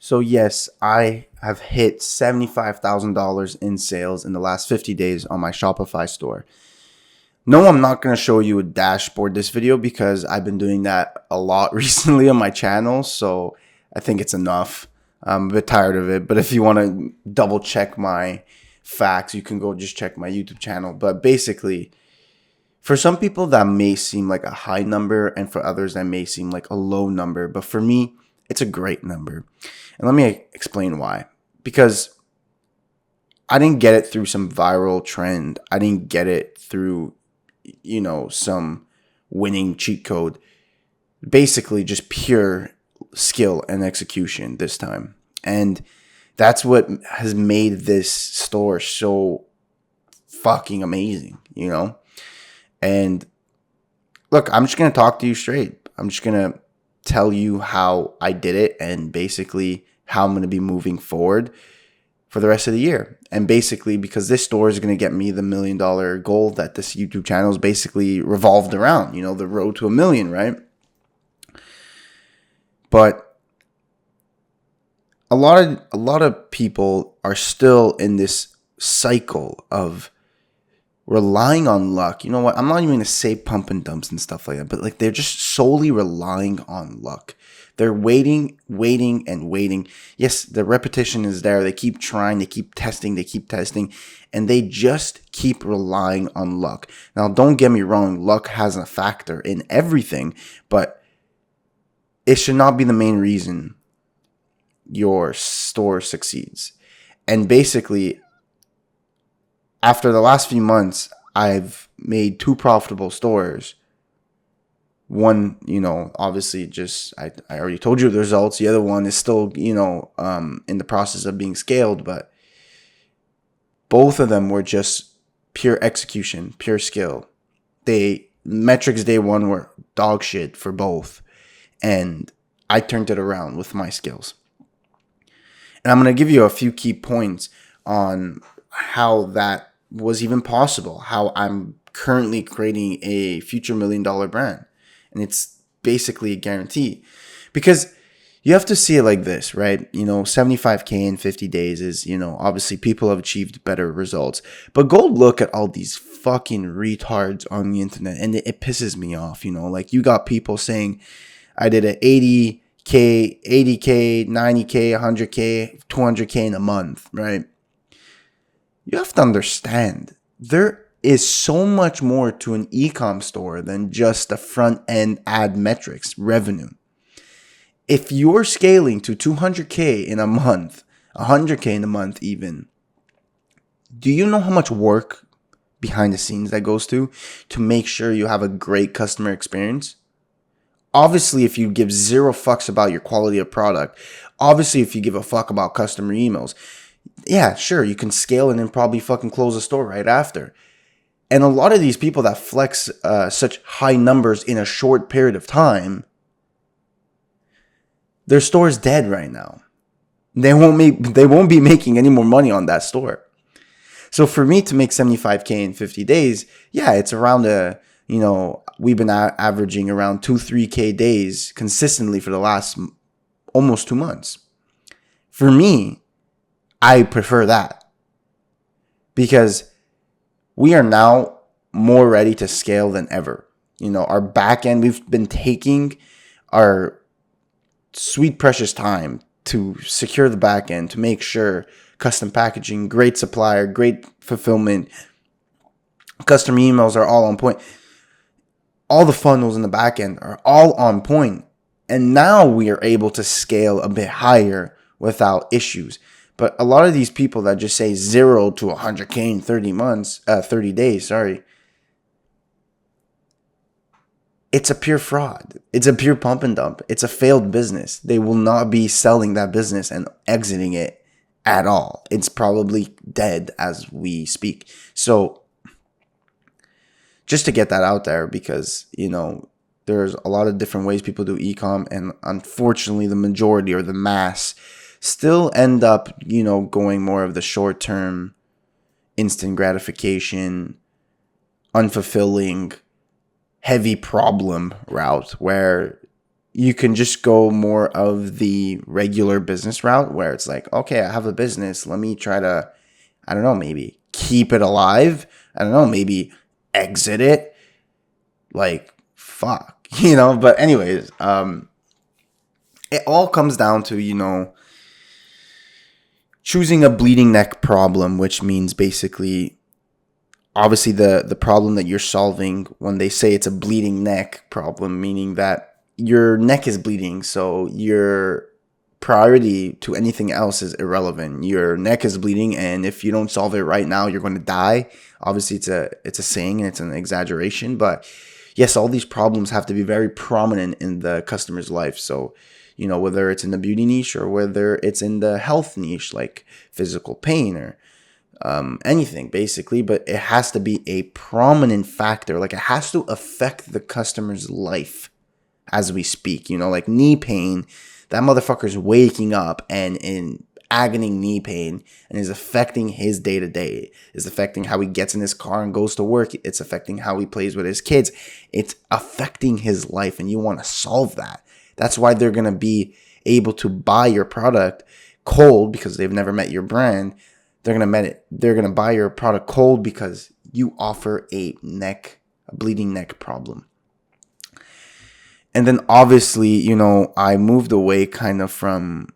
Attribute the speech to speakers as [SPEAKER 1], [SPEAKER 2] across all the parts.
[SPEAKER 1] So yes, I have hit $75,000 in sales in the last 50 days on my Shopify store. No, I'm not going to show you a dashboard this video because I've been doing that a lot recently on my channel. So I think it's enough. I'm a bit tired of it. But if you want to double check my facts, you can go just check my YouTube channel. But basically, for some people that may seem like a high number, and for others that may seem like a low number. But for me, it's a great number. And let me explain why. Because I didn't get it through some viral trend. I didn't get it through, some winning cheat code. Basically, just pure skill and execution this time. And that's what has made this store so fucking amazing, And look, I'm just going to talk to you straight. I'm just going to tell you how I did it and basically how I'm going to be moving forward for the rest of the year. And basically, because this store is going to get me the $1 million goal that this YouTube channel is basically revolved around, the road to $1 million, right? But a lot of people are still in this cycle of relying on luck. You know what? I'm not even going to say pump and dumps and stuff like that, but they're just solely relying on luck. They're waiting, and waiting. Yes, the repetition is there. They keep trying, they keep testing, and they just keep relying on luck. Now, don't get me wrong. Luck has a factor in everything, but it should not be the main reason your store succeeds. And basically, after the last few months, I've made 2 profitable stores. One, obviously just, I already told you the results. The other one is still, in the process of being scaled, but both of them were just pure execution, pure skill. Metrics day one were dog shit for both. And I turned it around with my skills. And I'm going to give you a few key points on how that was even possible, how I'm currently creating a future $1 million brand. And it's basically a guarantee, because you have to see it like this, right? 75K in 50 days is, obviously people have achieved better results. But go look at all these fucking retards on the internet, and it pisses me off. You got people saying, I did an 80K, 80K, 90K, 100K, 200K in a month, right? You have to understand, there is so much more to an e-com store than just the front end ad metrics revenue. If you're scaling to 200K in a month, 100K in a month even, do you know how much work behind the scenes that goes to make sure you have a great customer experience? Obviously, if you give 0 fucks about your quality of product, obviously if you give a fuck about customer emails, yeah, sure, you can scale and then probably fucking close the store right after. And a lot of these people that flex such high numbers in a short period of time, their store is dead right now. They won't be making any more money on that store. So for me to make 75K in 50 days, yeah, it's around we've been averaging around 2-3K days consistently for the last almost 2 months. For me, I prefer that, because we are now more ready to scale than ever. Our back end, we've been taking our sweet precious time to secure the back end, to make sure custom packaging, great supplier, great fulfillment, customer emails are all on point. All the funnels in the back end are all on point. And now we are able to scale a bit higher without issues. But a lot of these people that just say 0 to 100K in 30 days, it's a pure fraud. It's a pure pump and dump. It's a failed business. They will not be selling that business and exiting it at all. It's probably dead as we speak. So just to get that out there, because, there's a lot of different ways people do e-com, and unfortunately the majority or the mass still end up, going more of the short-term, instant gratification, unfulfilling, heavy problem route, where, you can just go more of the regular business route where it's like, okay, I have a business. Let me try to, I don't know, maybe keep it alive. I don't know, maybe exit it. Like, fuck, But anyways, it all comes down to, choosing a bleeding neck problem, which means basically, obviously, the problem that you're solving when they say it's a bleeding neck problem, meaning that your neck is bleeding, so your priority to anything else is irrelevant. Your neck is bleeding, and if you don't solve it right now, you're going to die. Obviously, it's a saying and it's an exaggeration, but yes, all these problems have to be very prominent in the customer's life. So, whether it's in the beauty niche or whether it's in the health niche, like physical pain or anything basically, but it has to be a prominent factor. Like, it has to affect the customer's life as we speak. Like knee pain, that motherfucker's waking up and in agony knee pain and is affecting his day to day, is affecting how he gets in his car and goes to work. It's affecting how he plays with his kids. It's affecting his life, and you want to solve that. That's why they're going to be able to buy your product cold, because they've never met your brand. They're going to buy your product cold because you offer a bleeding neck problem. And then obviously, I moved away kind of from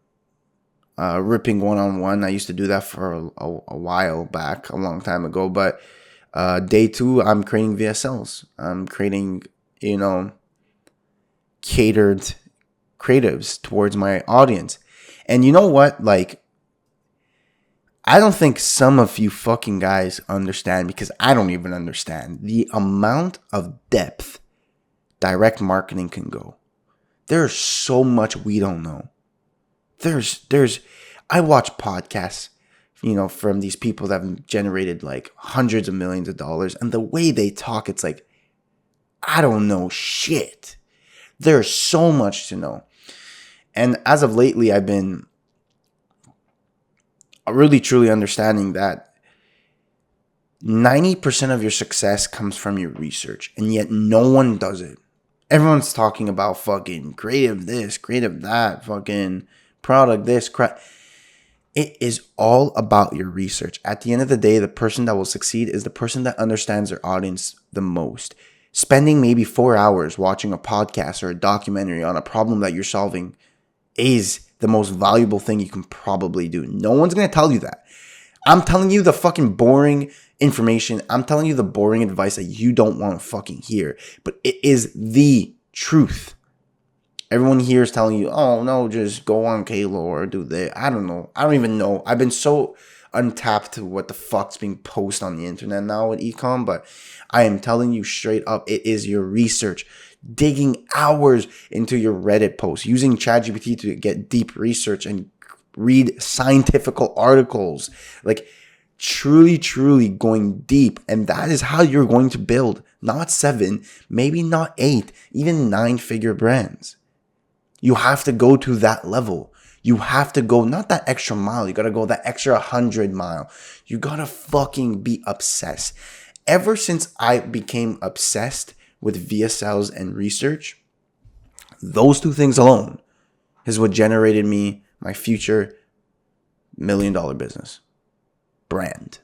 [SPEAKER 1] ripping one-on-one. I used to do that for a while back, a long time ago. But day 2, I'm creating VSLs. I'm creating, catered creatives towards my audience. And you know what? Like, I don't think some of you fucking guys understand, because I don't even understand the amount of depth direct marketing can go. There's so much we don't know. I watch podcasts, from these people that have generated like hundreds of millions of dollars, and the way they talk, it's like, I don't know shit. There's so much to know. And as of lately, I've been really truly understanding that 90% of your success comes from your research, and yet no one does it. Everyone's talking about fucking creative this, creative that, fucking product this, crap. It is all about your research. At the end of the day, the person that will succeed is the person that understands their audience the most. Spending maybe 4 hours watching a podcast or a documentary on a problem that you're solving is the most valuable thing you can probably do. No one's going to tell you that. I'm telling you the fucking boring information. I'm telling you the boring advice that you don't want to fucking hear. But it is the truth. Everyone here is telling you, oh, no, just go on Kalo or do that. I don't know. I don't even know. I've been so untapped to what the fuck's being posted on the internet now with ecom. But I am telling you straight up, it is your research. Digging hours into your Reddit posts, using ChatGPT to get deep research and read scientific articles, like truly going deep. And that is how you're going to build not 7, maybe not 8, even 9-figure brands. You have to go to that level. You have to go not that extra mile. You got to go that extra 100 mile. You got to fucking be obsessed. Ever since I became obsessed with VSLs and research, those 2 things alone is what generated me my future $1 million business. Brand.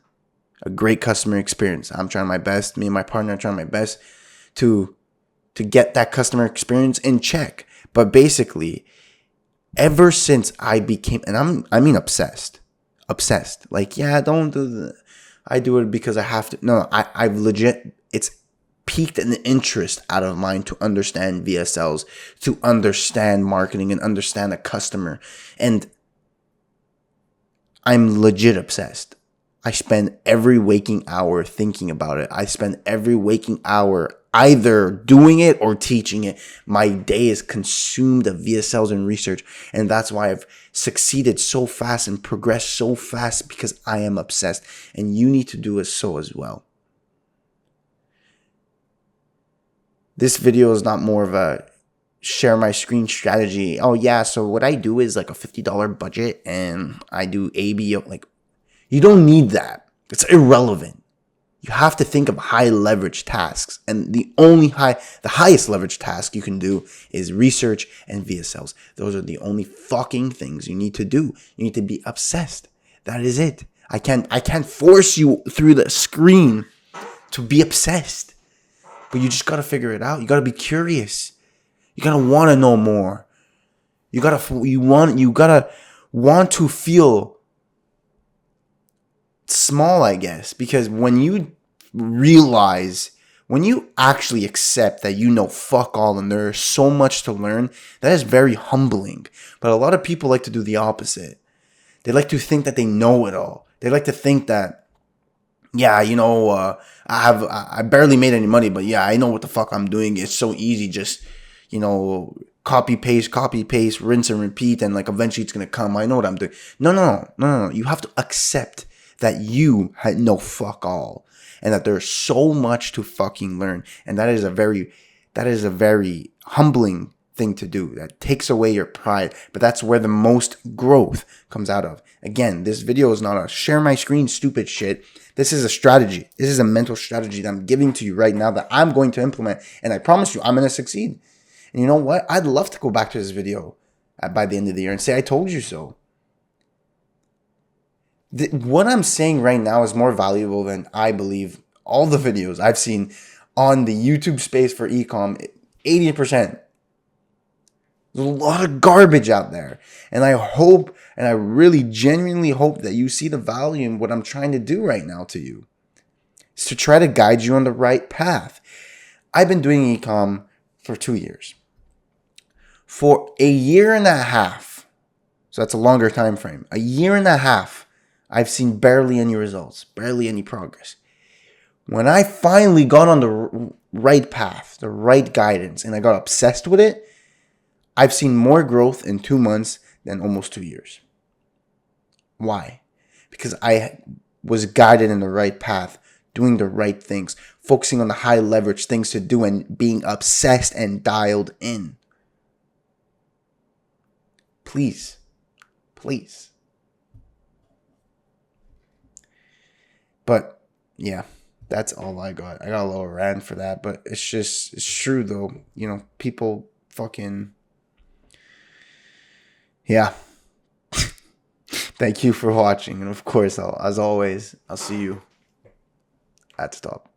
[SPEAKER 1] A great customer experience. I'm trying my best. Me and my partner are trying my best to get that customer experience in check. But basically, ever since I became, and I mean obsessed. Like, yeah, don't do that. I do it because I have to. No, I've legit, it's piqued an interest out of mine to understand VSLs, to understand marketing and understand a customer. And I'm legit obsessed. I spend every waking hour thinking about it. I spend every waking hour either doing it or teaching it. My day is consumed of VSLs and research. And that's why I've succeeded so fast and progressed so fast, because I am obsessed. And you need to do it so as well. This video is not more of a share my screen strategy. Oh yeah, so what I do is like a $50 budget and I do A/B. Like, you don't need that. It's irrelevant. You have to think of high leverage tasks. And the highest leverage task you can do is research and VSLs. Those are the only fucking things you need to do. You need to be obsessed. That is it. I can't force you through the screen to be obsessed. But you just gotta figure it out. You gotta be curious. You gotta want to know more. You gotta want to feel small, I guess, because when you actually accept that you know fuck all and there's so much to learn, that is very humbling. But a lot of people like to do the opposite. They like to think that they know it all. They like to think that, yeah, I barely made any money, but yeah, I know what the fuck I'm doing. It's so easy, just, copy paste, rinse and repeat, and like eventually it's gonna come. I know what I'm doing. No. You have to accept that you know fuck all, and that there's so much to fucking learn, and that is a very humbling thing to do. That takes away your pride, but that's where the most growth comes out of. Again, this video is not a share my screen stupid shit. This is a strategy. This is a mental strategy that I'm giving to you right now that I'm going to implement, and I promise you I'm going to succeed. And you know what? I'd love to go back to this video by the end of the year and say I told you so. What I'm saying right now is more valuable than, I believe, all the videos I've seen on the YouTube space for ecom. 80%. There's a lot of garbage out there. And I hope, and I really genuinely hope that you see the value in what I'm trying to do right now to you. It's to try to guide you on the right path. I've been doing ecom for 2 years. For a year and a half, so that's a longer time frame, a year and a half, I've seen barely any results, barely any progress. When I finally got on the right path, the right guidance, and I got obsessed with it, I've seen more growth in 2 months than almost 2 years. Why? Because I was guided in the right path, doing the right things, focusing on the high leverage things to do, and being obsessed and dialed in. Please. But yeah, that's all I got. I got a little rant for that, but it's true though. People fucking, yeah. Thank you for watching. And of course, as always, I'll see you at the top.